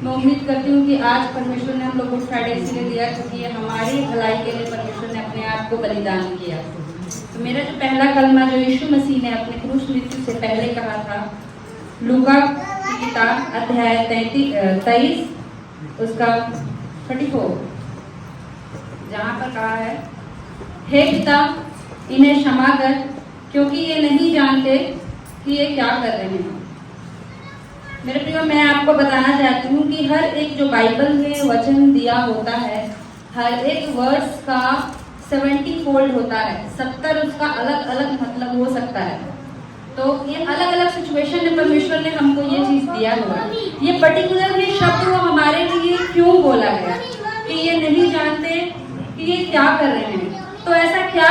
मैं उम्मीद करती हूँ कि आज परमेश्वर ने हम लोग गुड फ्राइडे इसलिए दिया क्योंकि ये हमारी भलाई के लिए परमेश्वर ने अपने आप को बलिदान किया। तो मेरा जो पहला कलमा जो यीशु मसीह ने अपने क्रूस मृत्यु से पहले कहा था, लूका की किताब अध्याय 23 उसका 34, जहाँ पर कहा है, हे पिता इन्हें क्षमा कर क्योंकि ये नहीं जानते कि ये क्या कर रहे हैं। मेरे प्रियो, मैं आपको बताना चाहती हूँ कि हर एक जो बाइबल में वचन दिया होता है, हर एक वर्ड्स का 70 फोल्ड होता है, 70 उसका अलग अलग मतलब हो सकता है। तो ये अलग अलग सिचुएशन में परमेश्वर ने हमको ये चीज दिया हुआ है। ये पर्टिकुलर ये शब्द वो हमारे लिए क्यों बोला गया कि ये नहीं जानते कि ये क्या कर रहे हैं। तो ऐसा क्या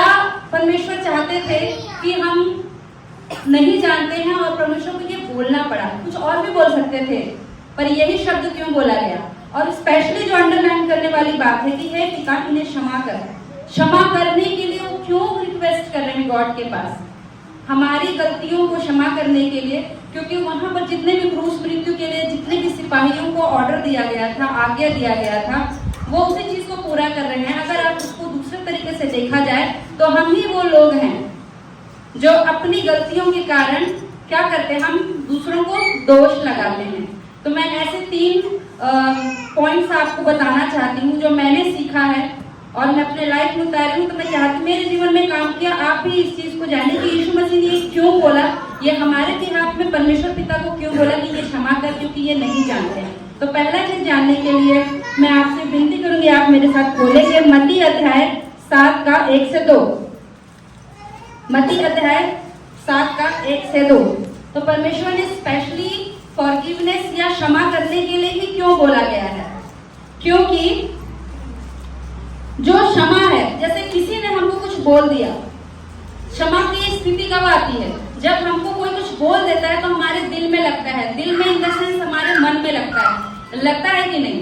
परमेश्वर चाहते थे कि हम नहीं जानते हैं और परमेश्वर को ये बोलना पड़ा। कुछ और भी बोल सकते थे, पर यही शब्द क्यों बोला गया। और स्पेशली जो अंडरलाइन करने वाली बात है कि हे पिता इन्हें क्षमा कर। क्षमा करने के लिए वो क्यों रिक्वेस्ट कर रहे हैं गॉड के पास, हमारी गलतियों को क्षमा करने के लिए, क्योंकि वहां पर जितने भी क्रूस मृत्यु के लिए जितने भी सिपाहियों को ऑर्डर दिया गया था, आज्ञा दिया गया था, वो उसी चीज को पूरा कर रहे हैं। अगर आप उसको दूसरे तरीके से देखा जाए तो हम ही वो लोग हैं जो अपनी गलतियों के कारण क्या करते हैं, हम दूसरों को दोष लगाते हैं। तो मैं ऐसे 3 पॉइंट्स आपको बताना चाहती हूँ जो मैंने सीखा है और मैं अपने लाइफ में उतारी हूँ। तो मैं चाहती मेरे जीवन में काम किया, आप भी इस चीज को जाने कि यीशु मसीह ने क्यों बोला, ये हमारे बिहाफ में परमेश्वर पिता को क्यों बोला कि ये क्षमा कर, क्योंकि ये नहीं जानते हैं। तो पहला चीज जानने के लिए मैं आपसे विनती करूंगी, आप मेरे साथ बोलेंगे मत्ती अध्याय 7 का 1 से 2। मत्ती अध्याय 7 का 1 से 2। तो परमेश्वर ने स्पेशली फॉरगिवनेस या क्षमा करने के लिए ही क्यों बोला गया है, क्योंकि जो क्षमा है, जैसे किसी ने हमको कुछ बोल दिया, क्षमा की स्थिति कब आती है, जब हमको कोई कुछ बोल देता है तो हमारे दिल में लगता है, दिल में इन द सेंस हमारे मन में लगता है कि नहीं।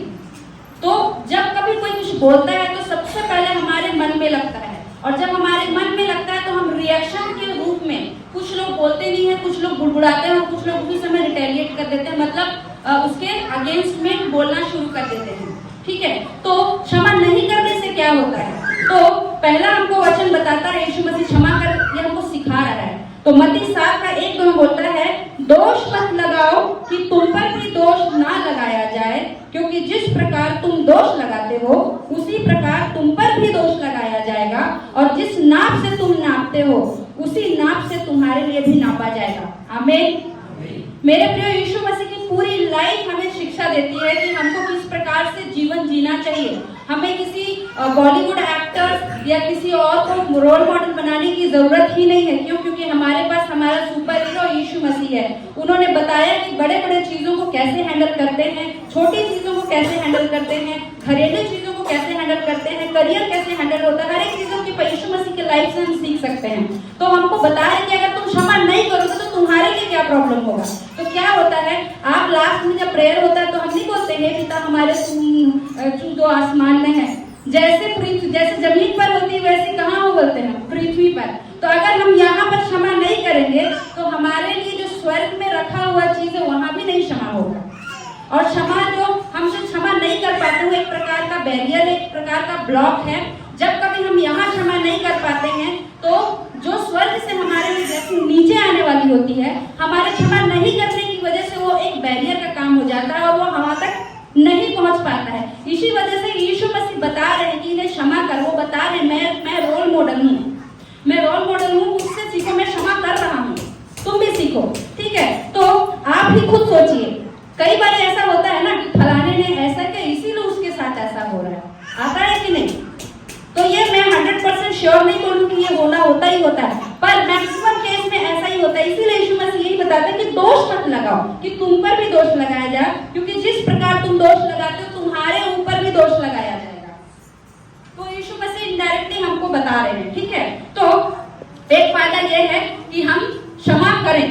तो जब कभी कोई कुछ बोलता है तो सबसे पहले हमारे मन में लगता है, और जब हमारे मन में लगता है तो हम रिएक्शन के रूप में, कुछ लोग बोलते नहीं है, कुछ लोग बुड़बुड़ाते हैं और कुछ लोग उसी समय रिटेलिएट कर देते हैं, मतलब उसके अगेंस्ट में बोलना शुरू कर देते हैं। ठीक है, तो क्षमा नहीं करने से क्या होता है। तो पहला हमको वचन बताता है यीशु मसीह क्षमा कर, ये हमको सिखा रहा है। तो मत्ती 7 का 1 में बोलता है, दोष मत लगाओ कि तुम पर भी दोष ना लगाया जाए, क्योंकि जिस प्रकार तुम दोष लगाते हो उसी प्रकार तुम पर भी दोष लगाया जाएगा, और जिस नाप से तुम नापते हो उसी नाप से तुम्हारे लिए भी नापा जाएगा। आमीन। मेरे प्रिय, यीशु मसीह की पूरी लाइफ हमें शिक्षा देती है कि हमको किस प्रकार से जीवन जीना चाहिए। हमें किसी बॉलीवुड एक्टर या किसी और को रोल मॉडल बनाने की जरूरत ही नहीं है। क्यों? क्योंकि हमारे पास हमारा सुपर हीरो यीशु मसीह है। उन्होंने बताया कि बड़े बड़े चीजों को कैसे हैंडल करते हैं, छोटी चीजों को कैसे हैंडल करते हैं, घरेलू चीजों को कैसे हैंडल करते हैं, करियर कैसे हैंडल होता है, हर एक चीजों की यीशु मसीह के लाइफ से हम सीख सकते हैं। तो हमको बताया कि अगर तुम क्षमा नहीं करोगे तो तुम्हारे लिए क्या प्रॉब्लम होगा। तो क्या होता है, आप लास्ट में जब प्रेयर होता है तो हम नहीं बोलते हैं पिता हमारे तू जो आसमान में है, जैसे जमीन पर होती है वैसे कहाँ हो बोलते हैं, पृथ्वी पर। तो अगर हम यहाँ पर क्षमा नहीं करेंगे तो हमारे लिए जो स्वर्ग में रखा हुआ चीज है वहां भी नहीं क्षमा होगा। और क्षमा जो हमसे क्षमा नहीं कर पाते वो एक प्रकार का बैरियर, एक प्रकार का ब्लॉक है। जब कभी हम यहाँ क्षमा नहीं कर पाते हैं तो जो स्वर्ग से हमारे लिए जैसे नीचे आने वाली होती है, हमारे क्षमा नहीं करने की वजह से वो एक बैरियर का काम हो जाता है और वो हवा तक नहीं पहुंच पाता है। इसी वजह से यीशु मसीह बता रहे हैं कि इन्हें क्षमा कर। वो बता रहे मैं रोल मॉडल हूँ, मैं रोल मॉडल हूँ, मुझसे सीखो, मैं क्षमा कर रहा हूँ, तुम भी सीखो। ठीक है, तो आप भी खुद सोचिए, कई बार ऐसा होता है ना कि फलाने ने ऐसा किया इसीलिए उसके साथ ऐसा हो रहा है, आता है कि नहीं। तो ये मैं 100% श्योर नहीं बोलूँ कि ये होता ही होता है, पर मैक्सिमम केस में ऐसा ही होता है। इसीलिए यीशु मसीह यही बताता है कि दोष मत लगाओ कि तुम पर भी दोष लगाया जाए, क्योंकि जिस प्रकार तुम दोष लगाते हो तुम्हारे ऊपर भी दोष लगाया जाएगा। तो यीशु मसीह इनडायरेक्टली हमको बता रहे हैं। ठीक है, तो एक फायदा यह है कि हम क्षमा करें,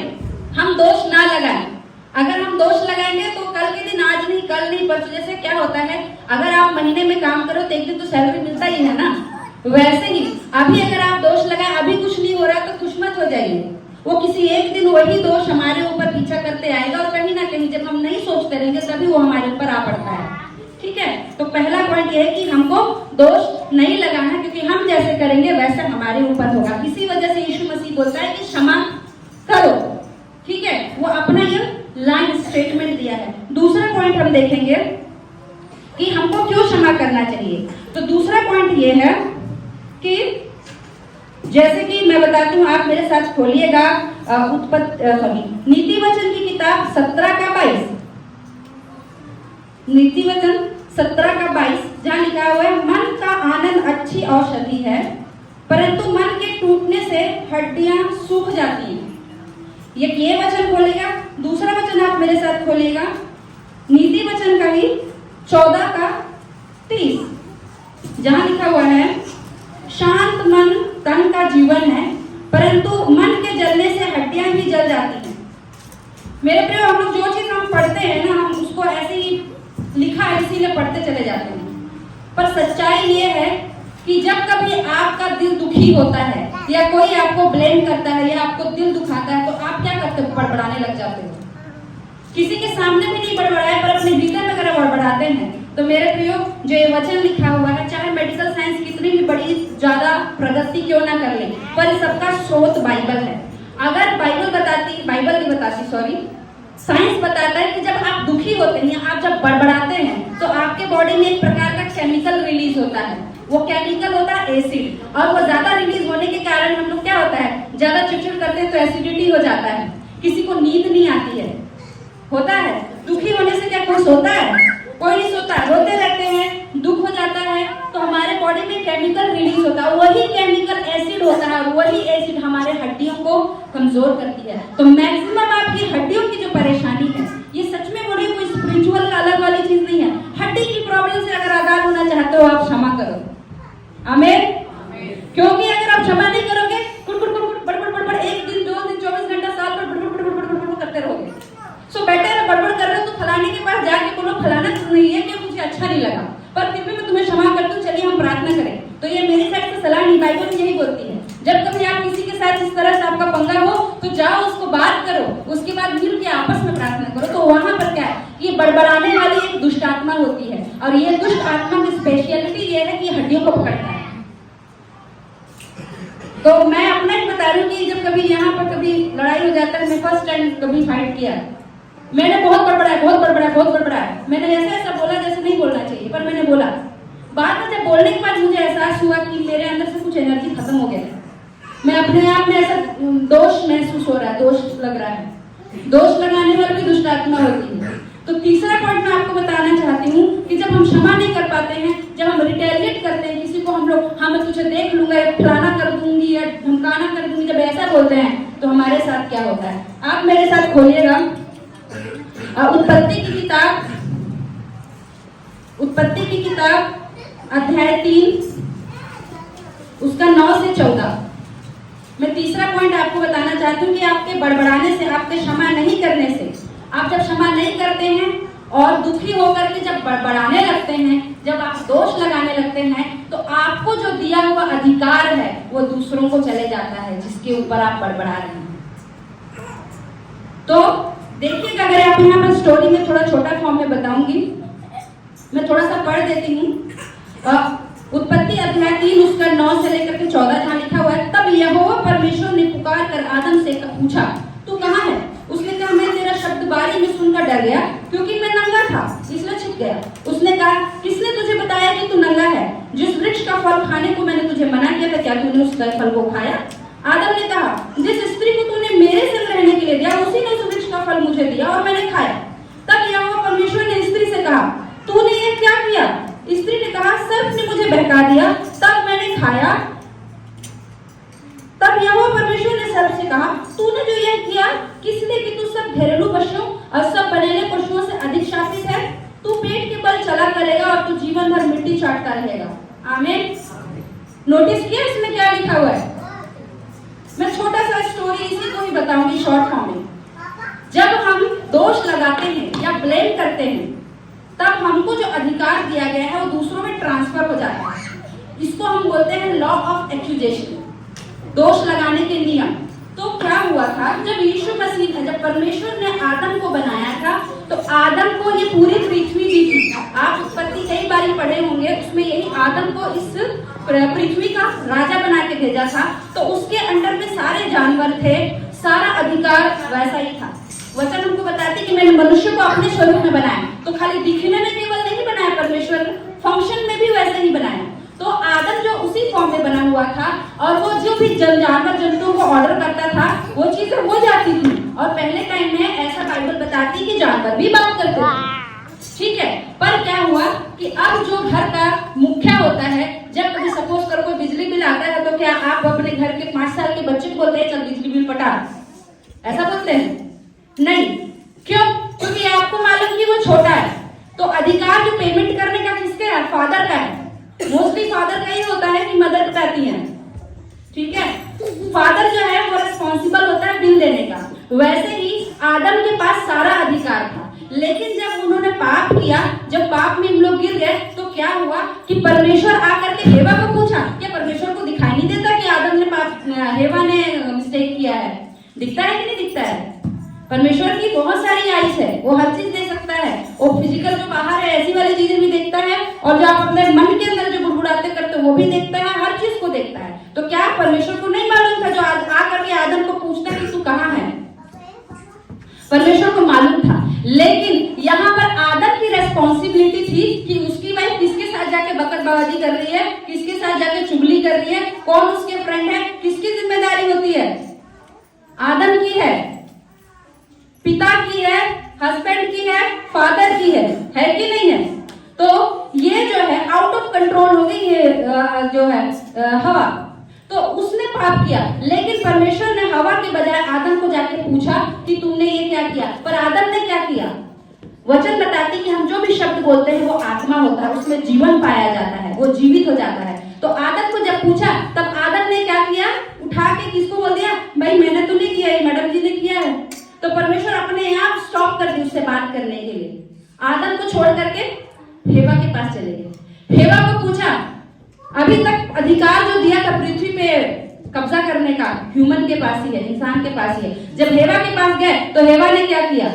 हम दोष ना लगाएं। अगर हम दोष लगाएंगे तो कल के दिन आज नहीं, कल नहीं, परसों। जैसे क्या होता है, अगर आप महीने में काम करो तो एक दिन तो सैलरी मिलता ही है ना, वैसे ही अभी अगर आप दोष लगाए, अभी कुछ नहीं हो रहा तो खुश मत हो जाइए, वो किसी एक दिन वही दोष हमारे ऊपर पीछा करते आएगा और कहीं ना कहीं जब हम नहीं सोचते रहेंगे तभी वो हमारे ऊपर आ पड़ता है। ठीक है, तो पहला पॉइंट ये है कि हमको दोष नहीं लगाना, क्योंकि हम जैसे करेंगे वैसे हमारे ऊपर होगा। इसी वजह से यीशु मसीह बोलता है कि क्षमा करो। ठीक है, वो अपना ये लाइन स्टेटमेंट दिया है। दूसरा पॉइंट हम देखेंगे कि हमको क्यों क्षमा करना चाहिए। तो दूसरा पॉइंट ये है कि जैसे कि मैं बताती हूँ, आप मेरे साथ खोलिएगा नीति वचन की किताब 17 का 22, नीति वचन 17 का 22, जहाँ लिखा हुआ है मन का आनंद अच्छी औषधि है, परंतु मन के टूटने से हड्डियां सूख जाती हैं। ये वचन खोलेगा। दूसरा वचन आप मेरे साथ खोलिएगा, नीति वचन का ही 14 का 30, जहां लिखा हुआ है शांत मन तन का जीवन है, परंतु मन के जलने से हड्डियां भी जल जाती हैं। मेरे प्रिय, हम लोग जो चीज हम पढ़ते हैं ना, हम उसको ऐसे ही लिखा है इसीलिए पढ़ते चले जाते हैं, पर सच्चाई ये है कि जब कभी आपका दिल दुखी होता है या कोई आपको ब्लेम करता है या आपको दिल दुखाता है, तो आप क्या करते हो? बड़बड़ाने लग जाते हो। किसी के सामने भी नहीं बड़बड़ाए, पर अपने भीतर में अगर बड़बड़ाते हैं। तो मेरे प्रियो, जो ये वचन लिखा हुआ है, चाहे मेडिकल साइंस कितनी भी बड़ी ज्यादा प्रगति क्यों ना कर ले, पर सबका स्रोत बाइबल है। अगर बाइबल नहीं बताती, सॉरी, साइंस बताता है कि जब आप दुखी होते हैं, आप जब बड़बड़ाते हैं, तो आपके बॉडी में एक प्रकार का केमिकल रिलीज होता है। वो केमिकल होता है एसिड, और वो ज्यादा रिलीज होने के कारण हम लोग क्या होता है, ज्यादा चिड़चिड़ करते हैं तो एसिडिटी हो जाता है। किसी को नींद नहीं आती है, होता है। दुखी होने से क्या कोई सोता है? कोई नहीं सोता, रोते रहते हैं, दुख हो जाता है, तो हमारे बॉडी में केमिकल रिलीज होता है, वही केमिकल एसिड होता है, और वही एसिड हमारे हड्डियों को कमजोर करती है। तो मैक्सिमम आपकी हड्डियों की जो परेशानी है, ये सच में बोलिए कोई स्पिरिचुअल अलग वाली चीज नहीं है। हड्डी की प्रॉब्लम से अगर आजाद होना चाहते हो, आप क्षमा करो। आमीन। क्योंकि अगर आप क्षमा नहीं करोगे, बड़बड़ 1 दिन 2 दिन 24 घंटा साल भर बड़बड़ करते रहोगे। सो बेटर बड़बड़ कर रहे हो तो फलाने के पास जाके बोलो, फलाना नहीं है कि मुझे अच्छा नहीं लगा, पर फिर भी मैं तुम्हें क्षमा करती हूँ, चलिए हम प्रार्थना करें। तो ये मेरी साइड से सलाह नहीं, बाइबल यही बोलती है। जब कभी आप किसी के साथ इस तरह से आपका पंगा हो, तो जाओ उसको बात करो, उसके बाद मिल के आपस में प्रार्थना करो। तो वहां पर क्या है, ये बड़बड़ाने वाली एक दुष्ट आत्मा होती है, और ये दुष्ट आत्मा की स्पेशलिटी ये है कि हड्डियों को पकड़ता है। तो मैं अपना ही बता रही हूँ कि जब कभी यहाँ पर कभी लड़ाई हो जाता है, मैं फर्स्ट टाइम कभी फाइट किया, मैंने बहुत बड़बड़ाया, मैंने ऐसा बोला जैसे नहीं बोलना चाहिए, पर मैंने बोला। बाद में जब बोलने के बाद मुझे एहसास हुआ कि मेरे अंदर से कुछ एनर्जी खत्म हो गया है। मैं अपने आप में ऐसा दोष महसूस हो रहा है, दोष लग रहा है। दोष लगाने वाली भी दुष्ट आत्मा होती है। तो तीसरा पॉइंट मैं आपको बताना चाहती हूँ कि जब हम क्षमा नहीं कर पाते हैं, जब हम रिटेलिएट करते हैं किसी को, हम लोग हाँ मैं तुझे देख लूंगा या फलाना कर दूंगी या धमकाना कर दूंगी, जब ऐसा बोलते हैं तो हमारे साथ क्या होता है। आप मेरे साथ खोलिएगा उत्पत्ति की किताब अध्याय 3 उसका 9 से 14। मैं तीसरा पॉइंट आपको बताना चाहती हूँ कि आपके बड़बड़ाने से, आपके क्षमा नहीं करने से, आप जब क्षमा नहीं करते हैं और दुखी होकर के जब बड़बड़ाने लगते हैं, जब आप दोष लगाने लगते हैं, तो आपको जो दिया हुआ अधिकार है वो दूसरों को चले जाता है जिसके ऊपर आप बड़बड़ा रहे हैं। तो देखिएगा, अगर आप यहाँ पर स्टोरी में थोड़ा छोटा फॉर्म में बताऊंगी, मैं थोड़ा सा पढ़ देती हूँ। उत्पत्ति अध्याय 3 उसका 9 से लेकर के 14 जहाँ लिखा हुआ है, तब यहोवा परमेश्वर ने पुकार कर आदम से पूछा, तू कहाँ है? उसने कहा, मैं तेरा शब्द बारी में सुनकर डर गया, क्योंकि मैं नंगा था इसलिए छिप गया। उसने कहा, किसने तुझे बताया कि तू नंगा है? जिस वृक्ष का फल खाने को मैंने तुझे मना किया था, क्या तूने उस फल को खाया? आदम ने कहा, जिस स्त्री को तूने मेरे संग रहने के लिए दिया, उसी ने उस वृक्ष का फल मुझे दिया और मैंने खाया। तब यहोवा परमेश्वर ने स्त्री से कहा, तूने ये क्या किया? स्त्री ने कहा, सर्प ने मुझे बहका दिया, तब मैंने खाया। तब यहोवा परमेश्वर ने सर्प से कहा, तूने जो यह किया किस लिए कि तू सब घरेलू पशुओं और सब बनेले पशुओं से अधिक शासित है? तू पेट के बल चला करेगा और तू जीवन भर मिट्टी चाटता रहेगा। आमीन। नोटिस किया इसमें क्या लिखा हुआ है? मैं छोटा सा स्टोरी इसी को ही बताऊंगी शॉर्ट फॉर्म में। जब हम दोष लगाते हैं या ब्लेम करते हैं, तब हमको जो अधिकार दिया गया है वो दूसरों में ट्रांसफर हो जाता है। इसको हम बोलते हैं लॉ ऑफ एक्यूजेशन, दोष लगाने के नियम। तो क्या हुआ था, जब यीशु मसीह था, जब परमेश्वर ने आदम को बनाया था, तो आदम को ये पूरी पृथ्वी दी थी। आप उत्पत्ति कई बार पढ़े होंगे, उसमें यही आदम को इस पृथ्वी का राजा बना के भेजा था। तो उसके अंडर में सारे जानवर थे, सारा अधिकार वैसा ही था। वचन हमको बताते कि मैंने मनुष्य को अपने स्वरूप में बनाया। तो खाली दिखने में केवल नहीं बनाया परमेश्वर ने, फंक्शन में भी वैसे ही बनाया। तो आदम जो उसी फॉर्म में बना हुआ था, और वो जो भी जानवर जंतुओं को ऑर्डर करता था वो चीजें हो जाती थी। और पहले टाइम में ऐसा बाइबल बताती कि जानवर भी बात करते थे, ठीक है। पर क्या हुआ कि अब जो घर का मुखिया होता है, जब कभी सपोज करो कोई बिजली बिल आता है, तो क्या आप अपने घर के 5 साल के बच्चे को बोलते हैं चल बिजली बिल पटा, ऐसा बोलते हैं? नहीं। क्यों? क्योंकि आपको मालूम कि वो छोटा है। तो अधिकार जो पेमेंट करने का किसका है? फादर का है। मोस्टली फादर का ही होता है कि मदर बताती है, ठीक है। फादर जो है वो रिस्पॉन्सिबल होता है बिल देने का। वैसे ही आदम के पास सारा अधिकार था, लेकिन जब उन्होंने पाप किया, जब पाप में हम लोग गिर गए, तो क्या हुआ कि परमेश्वर आकर के हेवा को पूछा। क्या परमेश्वर को दिखाई नहीं देता कि आदम ने पाप, हेवा ने मिस्टेक किया है? दिखता है कि नहीं दिखता है? परमेश्वर की बहुत सारी आइज है, वो हर चीज दे सकता है। वो फिजिकल जो बाहर है ऐसी वाली चीजें भी देखता है, और जो आप अपने मन के अंदर जो बुड़बुड़ाते करते वो भी देखता है, हर चीज को देखता है। तो क्या परमेश्वर को नहीं मालूम था जो आकर के आदम को पूछता है कि तू कहाँ है? परमेश्वर को मालूम था, लेकिन यहाँ पर आदम की रेस्पॉन्सिबिलिटी थी कि उसकी वाइफ किसके साथ जाके बकतबाजी कर रही है, किसके साथ जाके चुगली कर रही है, कौन उसके फ्रेंड है, किसकी जिम्मेदारी होती है? आदम की है, पिता की है, हस्बैंड की है, फादर की है कि नहीं है? तो ये जो है आउट ऑफ कंट्रोल हो गई, ये जो है हवा। तो उसने पाप किया, लेकिन परमेश्वर ने हवा के बजाय आदम को जाके पूछा कि तुमने ये क्या किया। पर आदम ने क्या किया? वचन बताती कि हम जो भी शब्द बोलते हैं वो आत्मा होता है, उसमें जीवन पाया जाता है, वो जीवित हो जाता है। तो आदम को जब पूछा, तब आदम ने क्या किया? उठा के किसको बोल दिया? भाई मैंने तो नहीं किया, ये मैडम जी ने किया है। तो परमेश्वर अपने आप स्टॉप कर दी उससे बात करने के लिए। आदम को छोड़ करके हेवा के पास चले गए। हेवा को पूछा, अभी तक अधिकार जो दिया था पृथ्वी पे कब्जा करने का ह्यूमन के पास ही है, इंसान के पास ही है। जब हेवा के पास गए तो हेवा ने क्या किया?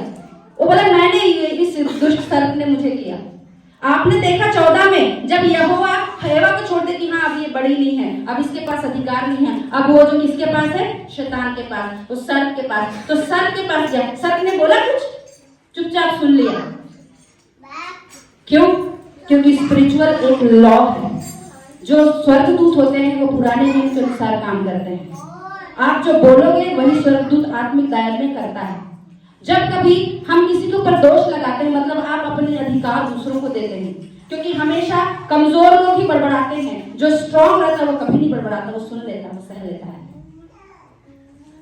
वो बोला मैंने, इस दुष्ट सर्प ने मुझे किया। आपने देखा 14 में जब यहोवा हेवा को छोड़ दे कि हाँ अब ये बड़ी नहीं है, अब इसके पास अधिकार नहीं है, अब वो जो किसके पास है? शैतान के पास, तो सर्प के पास। तो सर्प के पास गया, सर्प ने बोला कुछ? चुपचाप सुन लिया। क्यों? क्योंकि स्पिरिचुअल एक लॉ है, जो स्वर्गदूत होते हैं वो पुराने नियम के अनुसार काम करते हैं। आप जो बोलोगे वही स्वर्गदूत आत्मिक दायर में करता है। जब कभी हम किसी के ऊपर दोष लगाते हैं, मतलब आप अपने अधिकार दूसरों को देते हैं, क्योंकि हमेशा कमजोर लोग ही बड़बड़ाते हैं, जो स्ट्रांग रहता है वो कभी नहीं बड़बड़ाता, वो सुन लेता है, वो सह लेता है।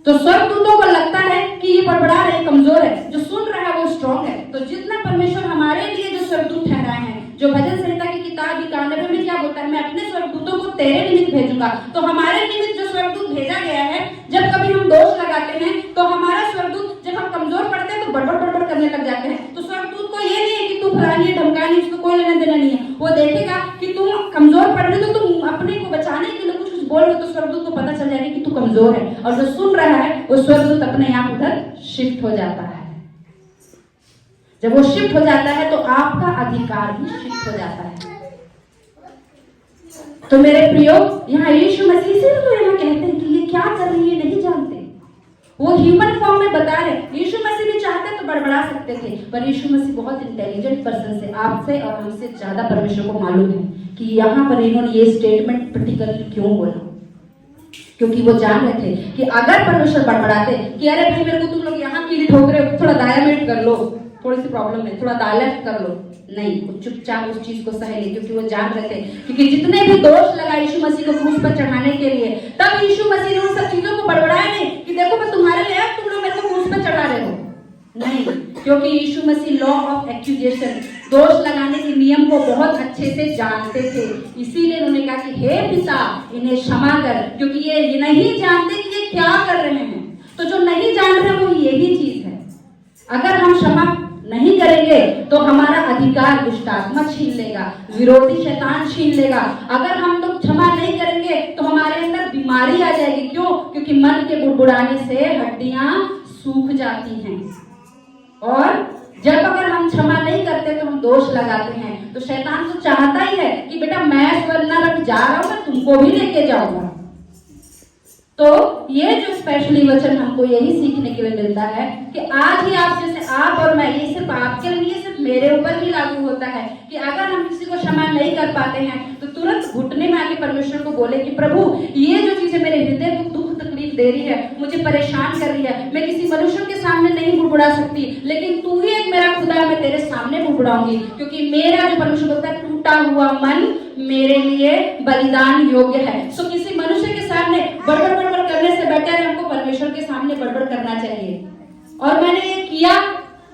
तो स्वर्गदूतों को लगता है कि ये बड़बड़ा रहे, कमजोर है, जो सुन रहा है वो स्ट्रांग है। तो जितना परमेश्वर हमारे लिए जो स्वर्गदूत ठहराए हैं, जो भजन संहिता की किताब 91 में क्या बोलता है? मैं अपने स्वर्गदूतों को तेरे निमित्त भेजूंगा। तो हमारे निमित्त जो स्वर्गदूत भेजा गया है, जब कभी हम दोष लगाते हैं तो हमारा स्वर्गदूत, जब हम कमजोर पड़ते हैं तो बड़बड़ बड़बड़ करने लग जाते हैं। तो स्वर्गदूत को ये नहीं है कि तू फलानी है, ढमकानी, उसको कोई लेना देना नहीं है। वो देखेगा कि तुम कमजोर पड़ रही हो, तो तुम अपने को बचाने के लिए कुछ बोल रहे हो, तो स्वर्गदूत को पता चल जाएगा कि तू कमजोर है, और जो सुन रहा है वो स्वर्गदूत अपने आप उधर शिफ्ट हो जाता है। जब वो शिफ्ट हो जाता है तो आपका अधिकार भी शिफ्ट हो जाता है। तो मेरे प्रियो, यहाँ यीशु मसीह से तो यहाँ कहते हैं कि ये क्या कर रही है नहीं जानते। वो ह्यूमन फॉर्म में बता रहे। यीशु मसीह भी चाहते तो बड़बड़ा सकते थे, पर यीशु मसीह बहुत इंटेलिजेंट पर्सन से, आपसे और हमसे ज्यादा परमेश्वर को मालूम है कि यहाँ पर इन्होंने ये स्टेटमेंट पर्टिकुलरली क्यों बोला। क्योंकि वो जान रहे थे कि अगर परमेश्वर बड़बड़ाते कि अरे भाई मेरे को तुम लोग यहाँ कीली ठोक रहे हो, थोड़ा दाया मिनट कर लो, थोड़ी सी प्रॉब्लम है, थोड़ा दाया लेफ्ट कर लो, नहीं, वो चुपचाप उस चीज को सह ले, क्योंकि वो जान रहे थे। क्योंकि जितने भी दोष लगा यीशु मसीह को क्रूस पर चढ़ाने के लिए, तब यीशु मसीह ने उन सब चीजों को बड़बड़ाया नहीं कि देखो मैं तुम्हारे लिए, तुम लोग मेरे को क्रूस पर चढ़ा रहे हो, नहीं। क्योंकि यीशु मसीह लॉ ऑफ एक्यूजेशन, दोष लगाने के नियम को बहुत अच्छे से जानते थे। इसीलिए उन्होंने कहा कि हे पिता इन्हें क्षमा कर, क्योंकि ये नहीं जानते कि ये क्या कर रहे हैं। तो जो नहीं जान रहे वो यही चीज है। अगर हम क्षमा नहीं करेंगे तो हमारा अधिकार दुष्ट आत्मा छीन लेगा, विरोधी शैतान छीन लेगा। अगर हम लोग क्षमा नहीं करेंगे तो हमारे अंदर बीमारी आ जाएगी। क्यों? क्योंकि मन के बुड़बुड़ाने से हड्डियां सूख जाती हैं। और जब अगर हम क्षमा नहीं करते तो हम दोष लगाते हैं। तो शैतान तो चाहता ही है कि बेटा मैं स्वर्ण रख जा रहा हूं, मैं तुमको भी लेके जाऊंगा। तो ये जो स्पेशली वचन हमको यही सीखने के लिए मिलता है कि आज ही आप जैसे आप और मैं, ये सिर्फ आपके लिए, सिर्फ मेरे ऊपर भी लागू होता है कि अगर हम किसी को क्षमा नहीं कर पाते हैं तो तुरंत घुटने में आके परमेश्वर को बोले कि प्रभु ये जो चीजें मेरे हृदय को दुख तकलीफ दे रही है, मुझे परेशान कर रही है, मैं किसी मनुष्य के सामने नहीं बुड़बुड़ा सकती, लेकिन तू ही एक मेरा खुदा है, मैं तेरे सामने बुड़बुड़ाऊंगी, क्योंकि मेरा जो परमेश्वर बोलता है टूटा हुआ मन मेरे लिए बलिदान योग्य है। सो किसी मनुष्य के सामने बड़बड़ करने से बेटर है हमको परमेश्वर के सामने बड़बड़ करना चाहिए। और मैंने ये किया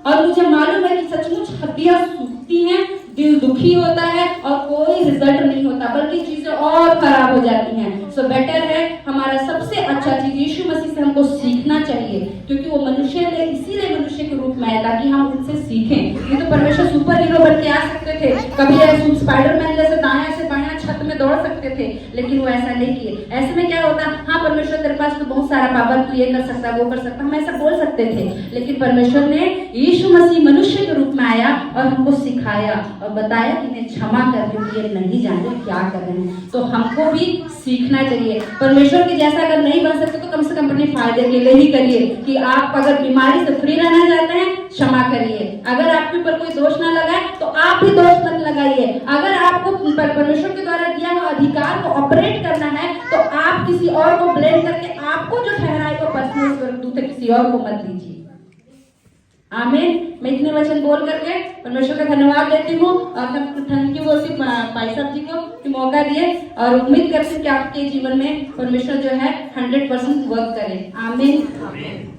और मुझे मालूम है कि सचमुच हड्डियां सूखती हैं, दिल दुखी होता है और कोई रिजल्ट नहीं होता, बल्कि चीजें और खराब हो जाती हैं। सो बेटर है, हमारा सबसे अच्छा चीज यीशु मसीह से हमको सीखना चाहिए, क्योंकि वो मनुष्य ने इसीलिए मनुष्य के रूप में आया ताकि हम उनसे सीखें। ये तो परमेश्वर सुपर हीरो बन के आ सकते थे, कभी स्पाइडरमैन जैसे दाएं से बाएं छत में दौड़ सकते थे, लेकिन वो ऐसा नहीं किए। ऐसे में क्या होता, हाँ परमेश्वर तेरे पास तो बहुत सारा पावर, तू ये कर सकता, वो कर सकता, हम ऐसा बोल सकते थे, लेकिन परमेश्वर ने यीशु मसीह मनुष्य के रूप में आया और हमको सिखाया और बताया कि इन्हें क्षमा कर, क्योंकि ये नहीं जानते क्या कर रहे हैं। तो हमको भी सीखना चाहिए। परमेश्वर के जैसा अगर नहीं बन सकते तो कम से कम अपने फायदे के लिए ही करिए कि आप अगर बीमारी से फ्री रहना चाहते हैं, क्षमा करिए। अगर आपके ऊपर कोई दोष ना लगाए तो आप भी दोष मत लगाइए। अगर आपको परमेश्वर के द्वारा दिया हुआ अधिकार को ऑपरेट करना है तो आप किसी और को ब्लेम करके आपको जो ठहराए वो पर्सनल स्वर्गदूत है, किसी और को मत दीजिए। आमीन। मैं इतने वचन बोल करके परमेश्वर का धन्यवाद देती हूँ और थैंक यू बोलती भाई साहब जी को कि मौका दिए, और उम्मीद करती हूँ कि आपके जीवन में परमेश्वर जो है 100% वर्क करे। आमीन।